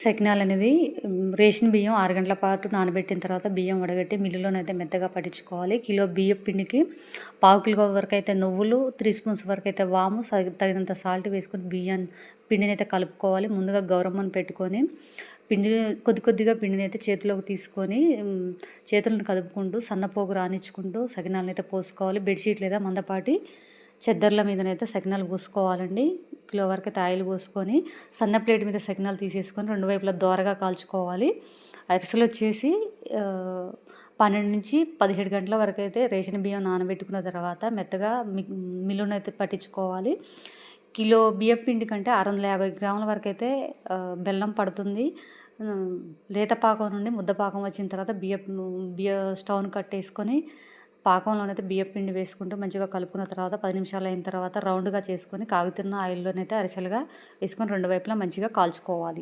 సకినాలనేది ration బియ్యం 6 గంటల పాటు నానబెట్టిన తర్వాత బియ్యం వడగట్టి మిల్లులోనైతే మెత్తగా పట్టించుకోవాలి. కిలో బియ్యపు పిండికి పావు కిలో వరకైతే నువ్వులు, 3 స్పూన్స్ వరకైతే వాము, తగినంత సాల్ట్ వేసుకొని పిండినైతే కలుపుకోవాలి. ముందుగా గౌరమ్మను పెట్టుకొని కొద్దిగా పిండినైతే చేతిలోకి తీసుకొని చేతులను కదుపుకుంటూ సన్నపోగు రానిచ్చుకుంటూ సకినాలనైతే పోసుకోవాలి. బెడ్‌షీట్ లేదా మందపాటి చెద్దర్ల మీదనైతే సకినాలు పోసుకోవాలండి. కిలో వరకైతే ఆయిల్ పోసుకొని సన్న ప్లేట్ మీద సకినాలు తీసేసుకొని 2 వైపులా దోరగా కాల్చుకోవాలి. అరిసెలు వచ్చేసి 12-17 గంటల వరకైతే రేషన్ బియ్యం నానబెట్టుకున్న తర్వాత మెత్తగా మిల్లునైతే పట్టించుకోవాలి. కిలో బియ్యపు పిండి కంటే 650 గ్రాముల వరకైతే బెల్లం పడుతుంది. లేత పాకం నుండి ముద్ద పాకం వచ్చిన తర్వాత స్టవ్‌ను కట్టేసుకొని పాకంలోనైతే బియ్యపు పిండి వేసుకుంటూ మంచిగా కలుపుకున్న తర్వాత 10 నిమిషాలు అయిన తర్వాత రౌండ్‌గా చేసుకొని కాగుతున్న ఆయిల్‌లోనైతే అరిసెలుగా వేసుకొని 2 వైపులా మంచిగా కాల్చుకోవాలి.